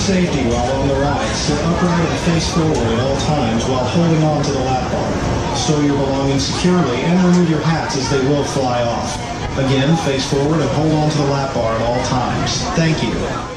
safety while on the ride, sit upright and face forward at all times while holding on to the lap bar. Stow your belongings securely and remove your hats as they will fly off. Again, face forward and hold on to the lap bar at all times. Thank you.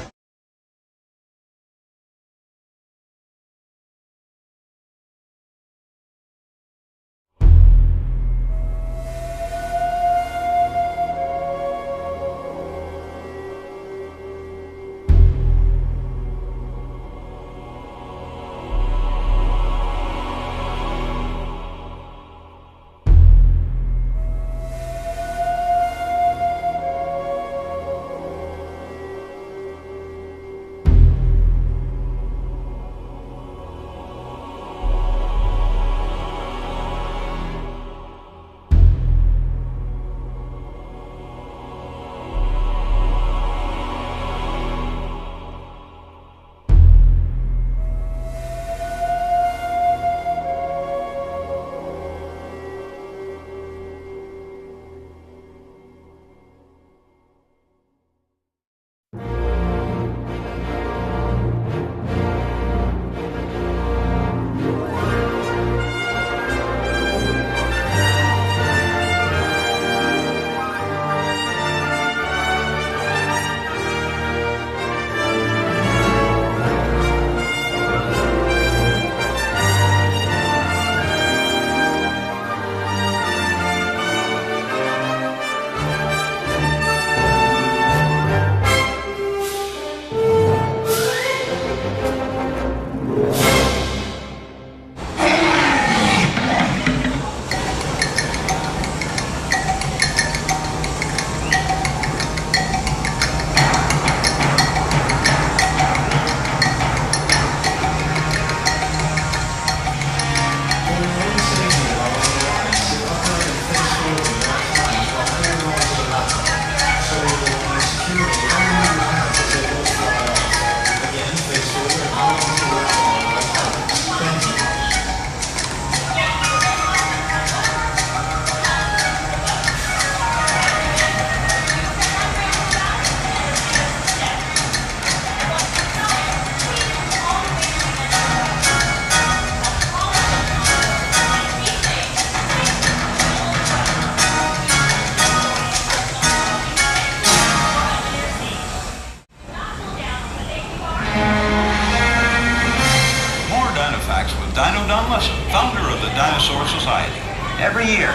founder of the Dinosaur Society. Every year,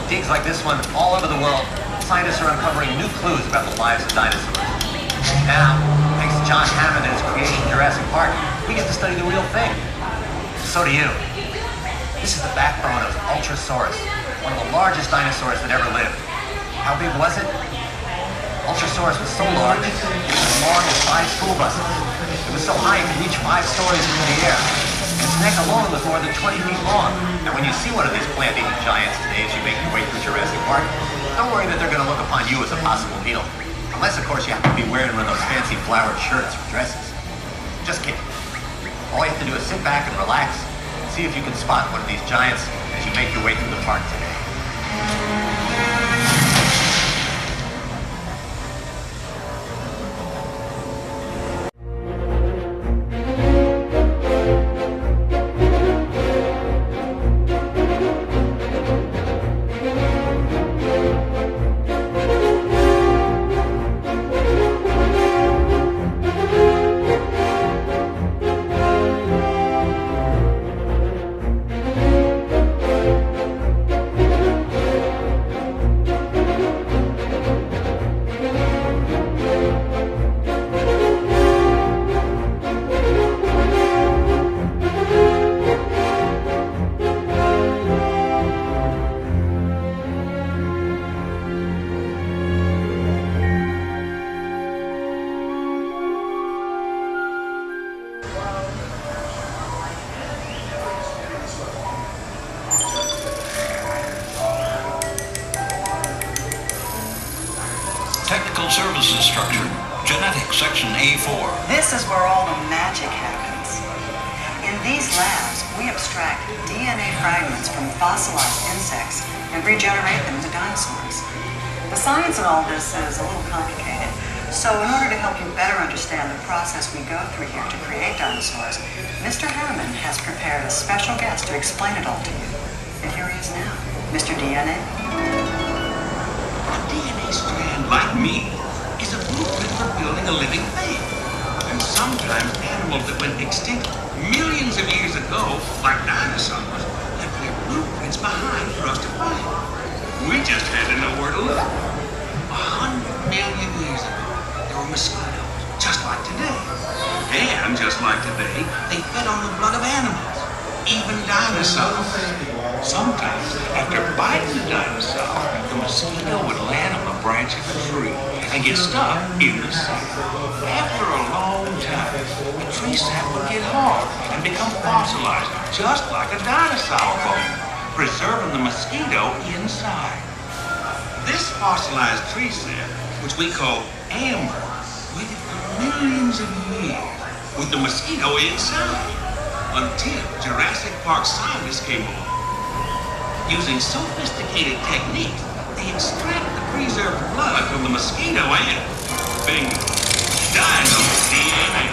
digs like this one all over the world, scientists are uncovering new clues about the lives of dinosaurs. Now, thanks to John Hammond and his creation Jurassic Park, we get to study the real thing. So do you. This is the backbone of Ultrasaurus, one of the largest dinosaurs that ever lived. How big was it? Ultrasaurus was so large, it was as long as 5 school buses. It was so high it could reach 5 stories into the air. Its neck alone was more than 20 feet long. And when you see one of these plant-eating giants today as you make your way through Jurassic Park, don't worry that they're going to look upon you as a possible meal. Unless, of course, you happen to be wearing one of those fancy flowered shirts or dresses. Just kidding. All you have to do is sit back and relax and see if you can spot one of these giants as you make your way through the park today. Technical Services Structure, Genetics Section A4. This is where all the magic happens. In these labs, we abstract DNA fragments from fossilized insects and regenerate them into dinosaurs. The science in all this is a little complicated, So in order to help you better understand the process we go through here to create dinosaurs, Mr. Harriman has prepared a special guest to explain it all to you. And here he is now, Mr. DNA. A DNA strand, like me, is a blueprint for building a living thing. And sometimes animals that went extinct millions of years ago, like dinosaurs, left their blueprints behind for us to find. We just had to know where to look. 100 million years ago, there were mosquitoes, just like today. And just like today, they fed on the blood of animals, even dinosaurs. Sometimes, after biting the dinosaur, the mosquito would land on a branch of a tree and get stuck in the sap. After a long time, the tree sap would get hard and become fossilized, just like a dinosaur bone, preserving the mosquito inside. This fossilized tree sap, which we call amber, waited for millions of years with the mosquito inside, until Jurassic Park scientists came along. Using sophisticated techniques, they extract the preserved blood from the mosquito and, bingo, dino DNA.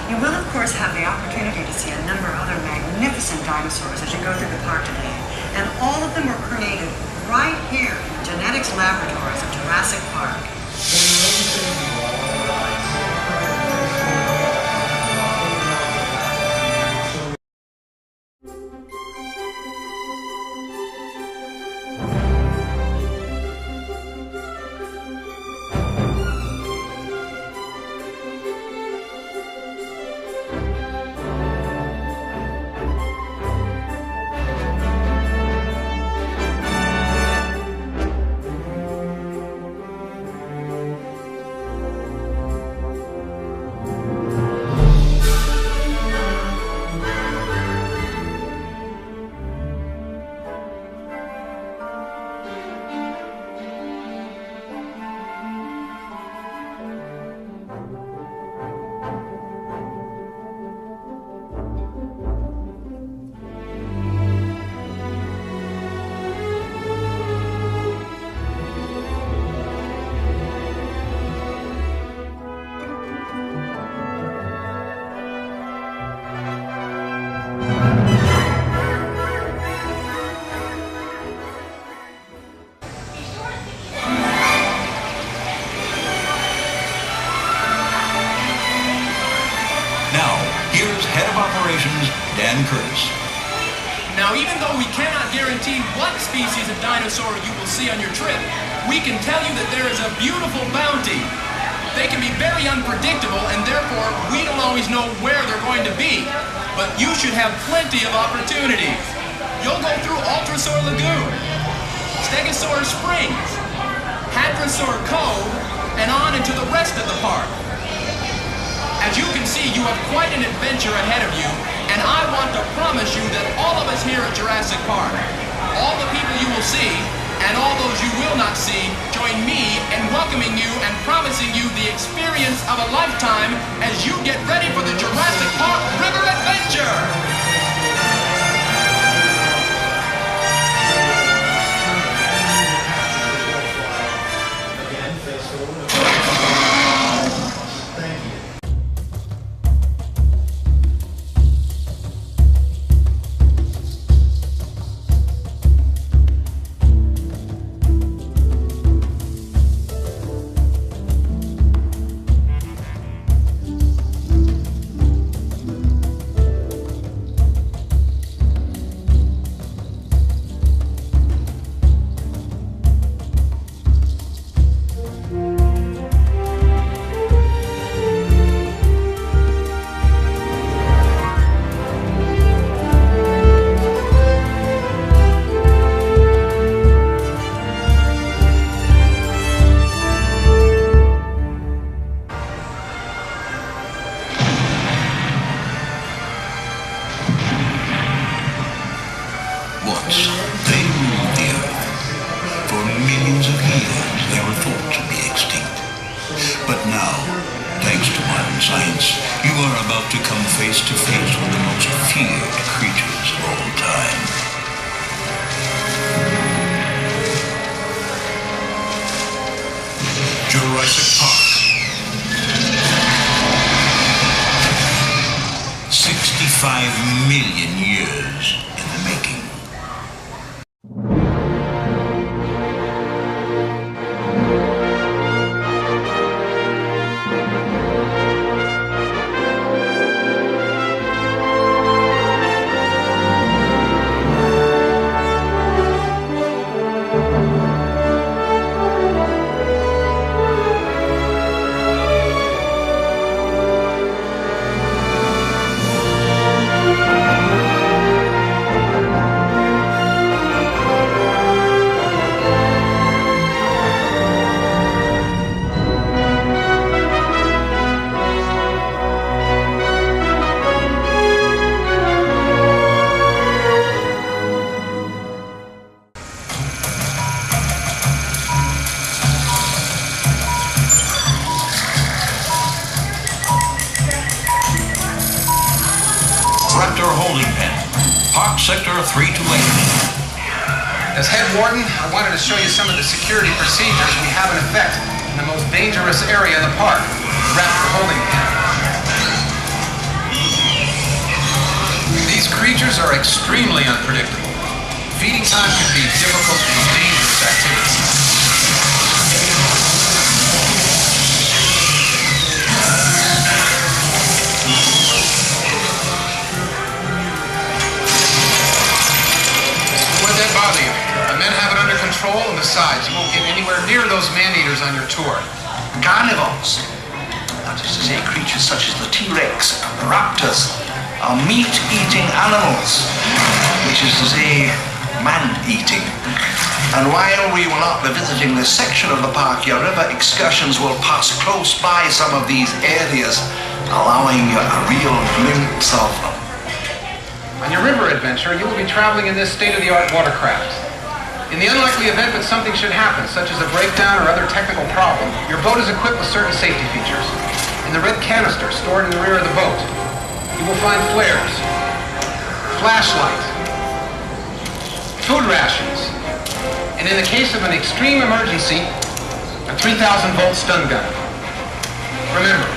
You will, of course, have the opportunity to see a number of other magnificent dinosaurs as you go through the park today. And all of them were created right here in the genetics laboratories of Jurassic Park. Now, even though we cannot guarantee what species of dinosaur you will see on your trip, we can tell you that there is a beautiful bounty. They can be very unpredictable, and therefore we don't always know where they're going to be. But you should have plenty of opportunities. You'll go through Ultrasaur Lagoon, Stegosaur Springs, Hadrosaur Cove, and on into the rest of the park. As you can see, you have quite an adventure ahead of you, and I want to promise you that all of us here at Jurassic Park, all the people you will see, and all those you will not see, join me in welcoming you and promising you the experience of a lifetime as you get ready for the Jurassic Park River Adventure! Once, they ruled the earth. For millions of years, they were thought to be extinct. But now, thanks to modern science, you are about to come face to face with the most feared creatures of all time. Jurassic Park. million years in the making. Raptor holding pen. Park sector 328. As head warden, I wanted to show you some of the security procedures we have in effect in the most dangerous area in the park, the Raptor holding pen. These creatures are extremely unpredictable. Feeding time can be difficult and dangerous activity. Bother you. The men have it under control, and besides, you won't get anywhere near those man-eaters on your tour. Carnivores, that is to say, creatures such as the T-Rex and the raptors, are meat-eating animals, which is to say, man-eating. And while we will not be visiting this section of the park, your river excursions will pass close by some of these areas, allowing you a real glimpse of them. On your river adventure, you will be traveling in this state-of-the-art watercraft. In the unlikely event that something should happen, such as a breakdown or other technical problem, your boat is equipped with certain safety features. In the red canister stored in the rear of the boat, you will find flares, flashlight, food rations, and in the case of an extreme emergency, a 3,000-volt stun gun. Remember,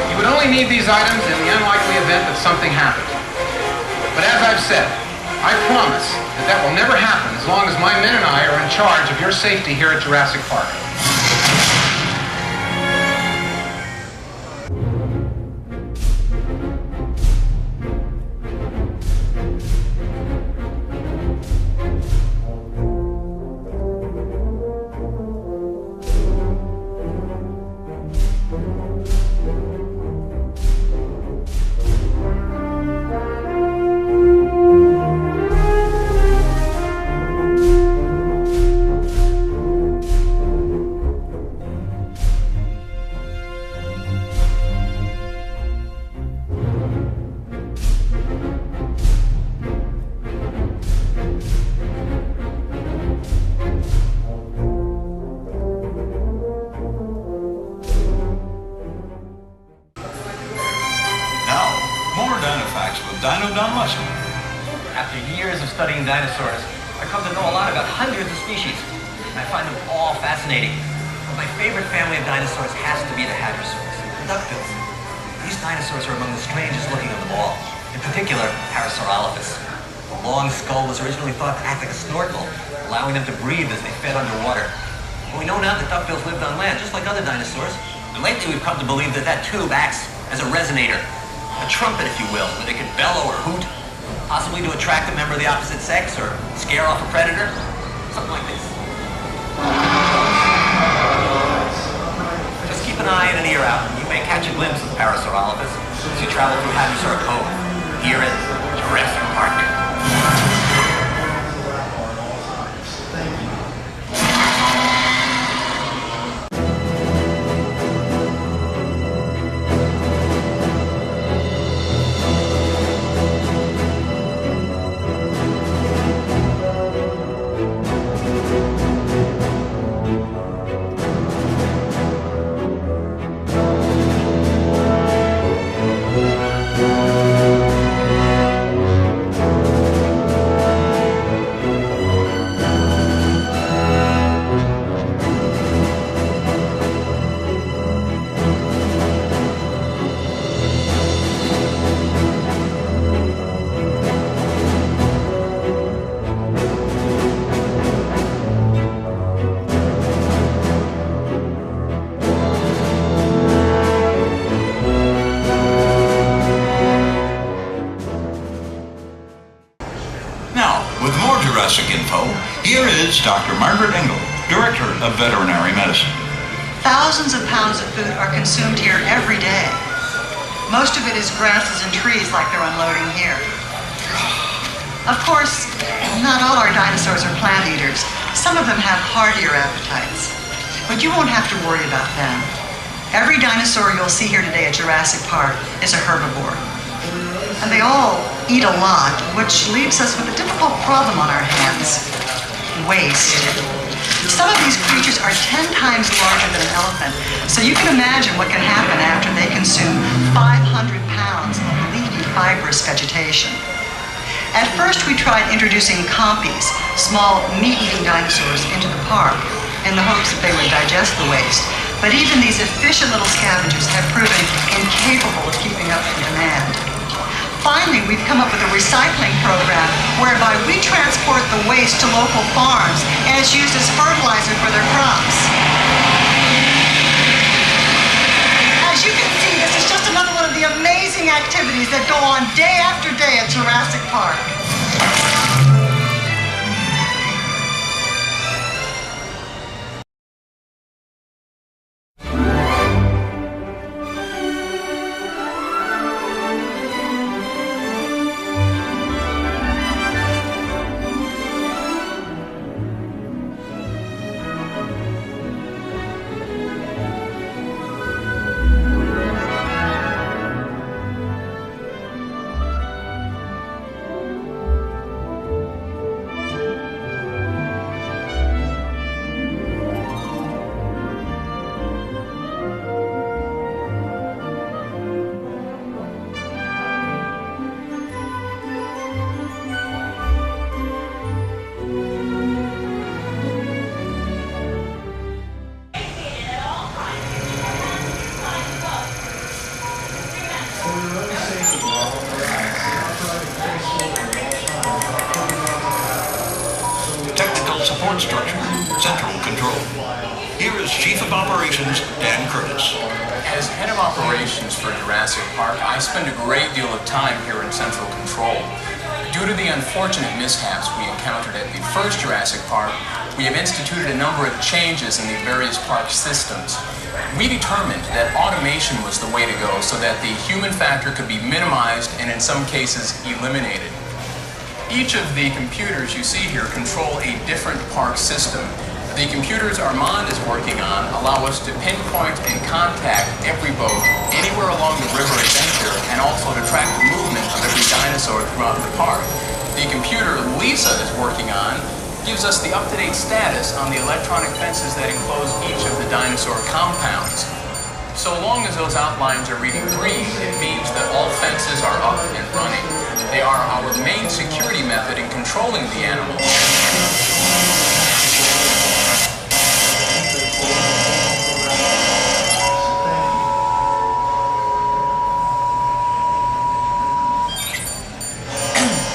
you would only need these items in the unlikely event that something happened. But as I've said, I promise that will never happen as long as my men and I are in charge of your safety here at Jurassic Park. After years of studying dinosaurs, I come to know a lot about hundreds of species, and I find them all fascinating. But my favorite family of dinosaurs has to be the hadrosaurs, the duckbills. These dinosaurs are among the strangest looking of them all, in particular, Parasaurolophus. The long skull was originally thought to act like a snorkel, allowing them to breathe as they fed underwater. But we know now that duckbills lived on land, just like other dinosaurs. And lately we've come to believe that that tube acts as a resonator, a trumpet, if you will, where they could bellow or hoot, possibly to attract a member of the opposite sex or scare off a predator, something like this. Just keep an eye and an ear out, and you may catch a glimpse of Parasaurolophus as you travel through Hadrosaur Cove, here at Jurassic Park. Jurassic Info, here is Dr. Margaret Engel, Director of Veterinary Medicine. Thousands of pounds of food are consumed here every day. Most of it is grasses and trees like they're unloading here. Of course, not all our dinosaurs are plant eaters. Some of them have heartier appetites. But you won't have to worry about them. Every dinosaur you'll see here today at Jurassic Park is a herbivore. And they all eat a lot, which leaves us with a difficult problem on our hands: waste. Some of these creatures are 10 times larger than an elephant, so you can imagine what can happen after they consume 500 pounds of leafy, fibrous vegetation. At first, we tried introducing compies, small meat-eating dinosaurs, into the park in the hopes that they would digest the waste. But even these efficient little scavengers have proven incapable of keeping up with the demand. Finally, we've come up with a recycling program whereby we transport the waste to local farms and it's used as fertilizer for their crops. As you can see, this is just another one of the amazing activities that go on day after day at Jurassic Park. Technical support structure, central control. Here is Chief of Operations, Dan Curtis. As head of operations for Jurassic Park, I spend a great deal of time here in central control. Due to the unfortunate mishaps we encountered at the first Jurassic Park, we have instituted a number of changes in the various park systems. We determined that automation was the way to go so that the human factor could be minimized and in some cases eliminated. Each of the computers you see here control a different park system. The computers Armand is working on allow us to pinpoint and contact every boat anywhere along the river adventure and also to track the movement of every dinosaur throughout the park. The computer Lisa is working on gives us the up-to-date status on the electronic fences that enclose each of the dinosaur compounds. So long as those outlines are reading green, it means that all fences are up and running. They are our main security method in controlling the animals.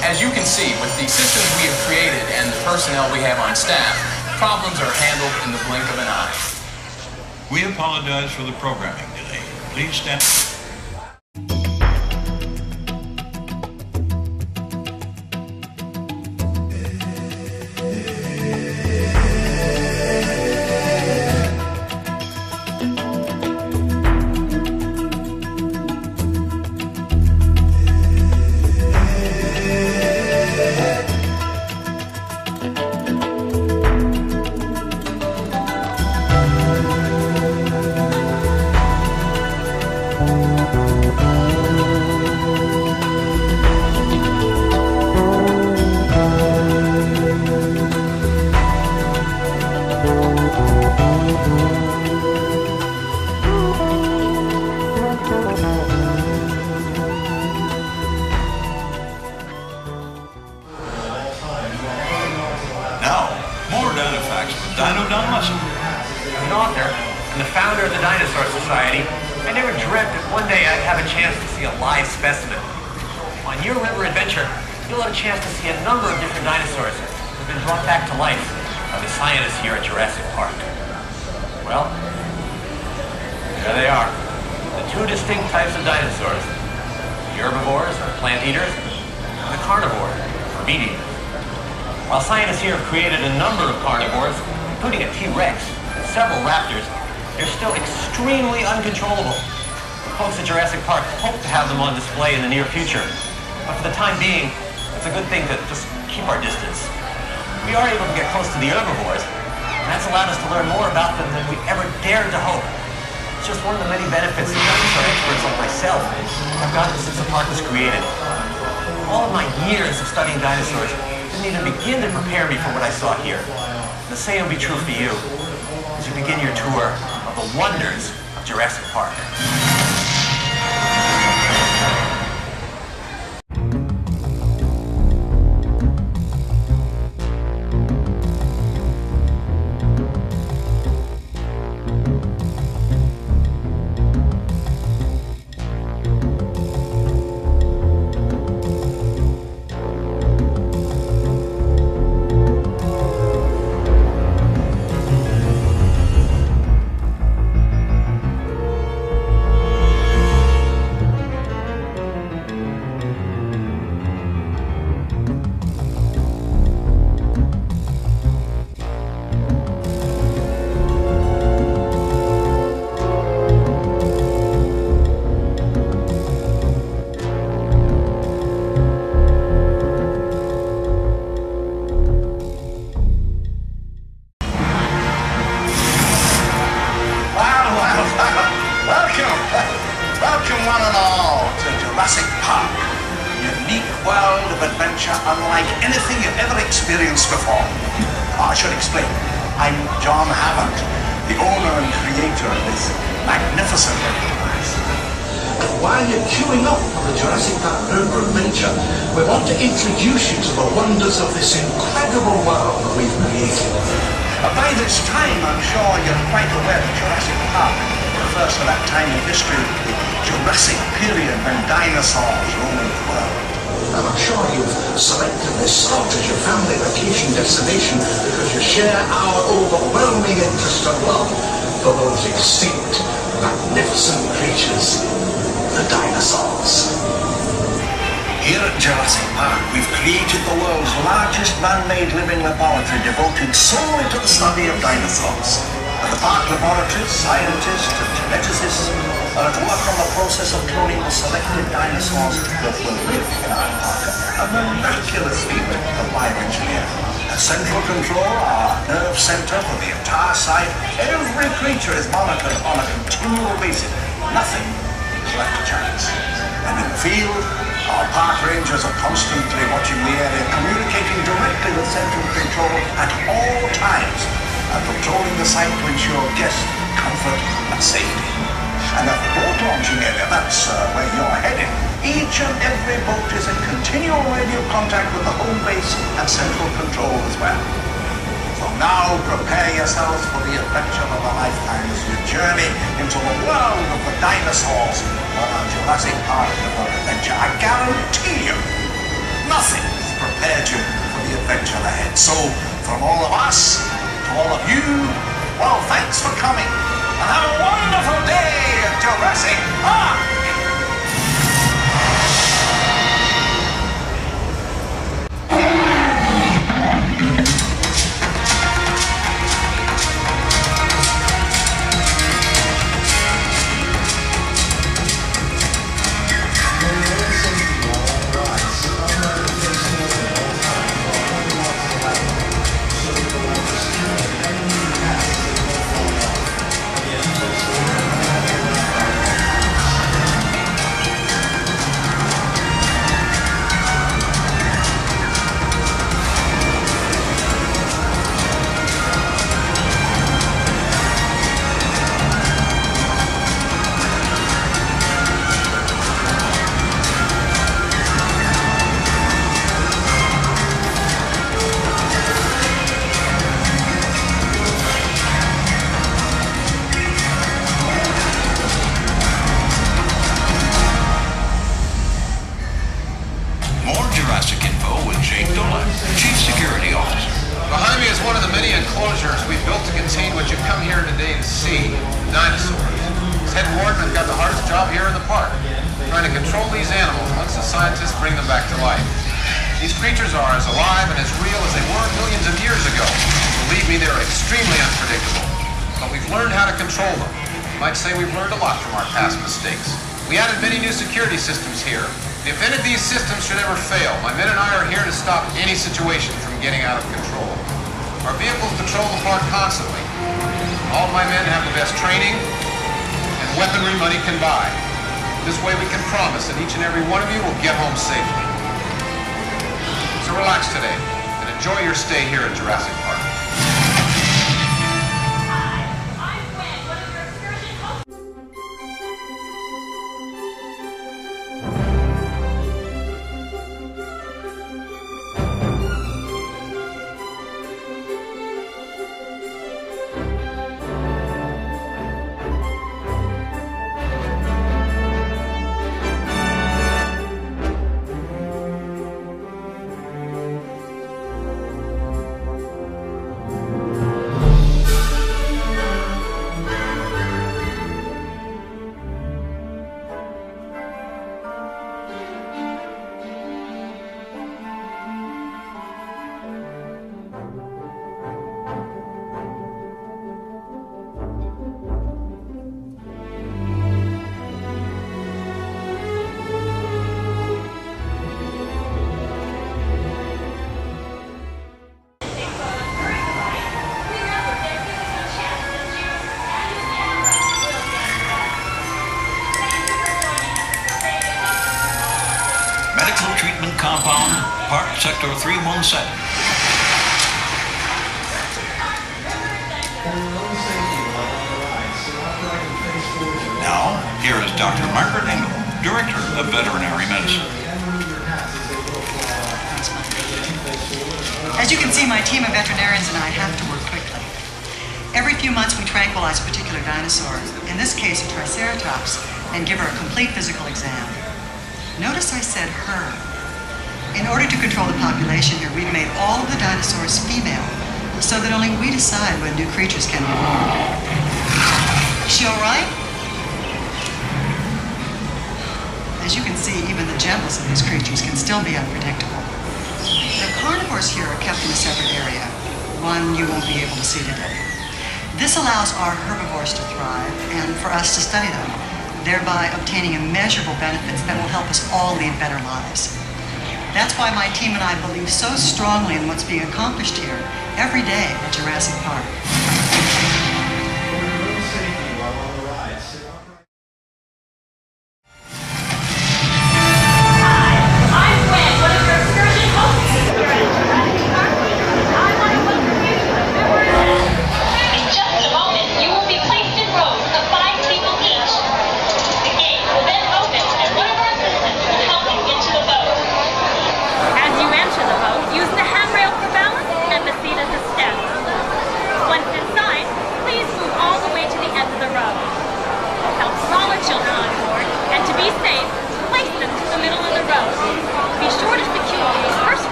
As you can see, with the systems we have created and the personnel we have on staff, problems are handled in the blink of an eye. We apologize for the programming delay. Please stand. As an author and the founder of the Dinosaur Society, I never dreamt that one day I'd have a chance to see a live specimen. On your river adventure, you'll have a chance to see a number of different dinosaurs that have been brought back to life by the scientists here at Jurassic Park. Well, there they are, the two distinct types of dinosaurs, the herbivores, or plant eaters, and the carnivores, or meat eaters. While scientists here have created a number of carnivores, including a T-Rex and several raptors, they're still extremely uncontrollable. Folks at Jurassic Park hope to have them on display in the near future. But for the time being, it's a good thing to just keep our distance. We are able to get close to the herbivores, and that's allowed us to learn more about them than we ever dared to hope. It's just one of the many benefits that dinosaur experts like myself have gotten since the park was created. All of my years of studying dinosaurs didn't even begin to prepare me for what I saw here. And the same will be true for you as you begin your tour of the wonders of Jurassic Park. Welcome one and all to Jurassic Park, a unique world of adventure unlike anything you've ever experienced before. I should explain, I'm John Hammond, the owner and creator of this magnificent enterprise. While you're queuing up for the Jurassic Park River Adventure, we want to introduce you to the wonders of this incredible world that we've created. By this time, I'm sure you're quite aware that Jurassic Park refers to that time in history, the Jurassic period, when dinosaurs roamed the world. And I'm sure you've selected this spot as your family vacation destination because you share our overwhelming interest and love for those extinct, magnificent creatures, the dinosaurs. Here at Jurassic Park, we've created the world's largest man-made living laboratory devoted solely to the study of dinosaurs. At the park laboratories, scientists and geneticists are at work on the process of cloning the selected dinosaurs that will live in our park. A miraculous feat of bioengineering. At central control, our nerve center for the entire site, every creature is monitored on a continual basis. Nothing is left to chance. And in the field, our park rangers are constantly watching the area, communicating directly with central control at all times, and patrolling the site to ensure guest comfort and safety. And at the boat launching area, that's where you're heading, each and every boat is in continual radio contact with the home base and central control as well. So now prepare yourselves for the adventure of a lifetime as you journey into the world of the dinosaurs on our Jurassic Park adventure. I guarantee you, nothing has prepared you for the adventure ahead. So, from all of us, to all of you, well, thanks for coming, and have a wonderful day at Jurassic Park! Behind me is one of the many enclosures we built to contain what you come here today to see, dinosaurs. As head warden, I've got the hardest job here in the park, trying to control these animals once the scientists bring them back to life. These creatures are as alive and as real as they were millions of years ago. Believe me, they're extremely unpredictable. But we've learned how to control them. You might say we've learned a lot from our past mistakes. We added many new security systems here. If any of these systems should ever fail, my men and I are here to stop any situation from getting out of control. Our vehicles patrol the park constantly. All my men have the best training and weaponry money can buy. This way we can promise that each and every one of you will get home safely. So relax today and enjoy your stay here at Jurassic Park. Compound, Park Sector 317. Now, here is Dr. Margaret Engel, Director of Veterinary Medicine. As you can see, my team of veterinarians and I have to work quickly. Every few months we tranquilize a particular dinosaur, in this case a Triceratops, and give her a complete physical exam. Notice I said her. In order to control the population here, we've made all of the dinosaurs female, so that only we decide when new creatures can be born. Is she all right? As you can see, even the gentlest of these creatures can still be unpredictable. The carnivores here are kept in a separate area, one you won't be able to see today. This allows our herbivores to thrive and for us to study them, thereby obtaining immeasurable benefits that will help us all lead better lives. That's why my team and I believe so strongly in what's being accomplished here every day at Jurassic Park.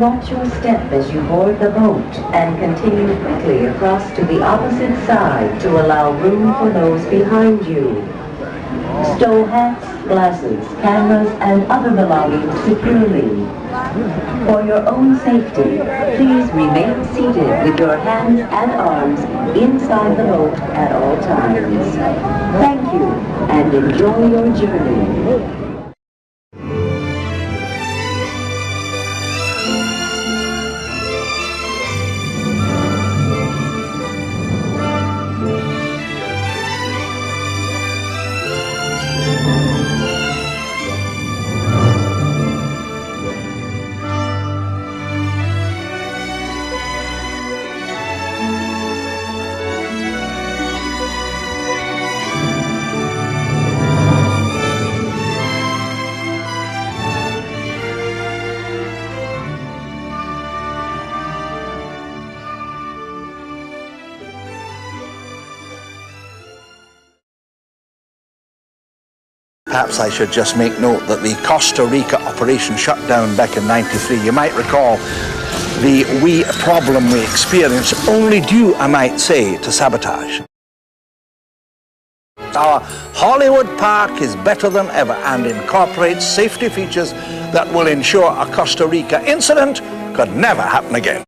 Watch your step as you board the boat and continue quickly across to the opposite side to allow room for those behind you. Stow hats, glasses, cameras, and other belongings securely. For your own safety, please remain seated with your hands and arms inside the boat at all times. Thank you, and enjoy your journey. Perhaps I should just make note that the Costa Rica operation shut down back in '93. You might recall the wee problem we experienced, only due, I might say, to sabotage. Our Hollywood Park is better than ever and incorporates safety features that will ensure a Costa Rica incident could never happen again.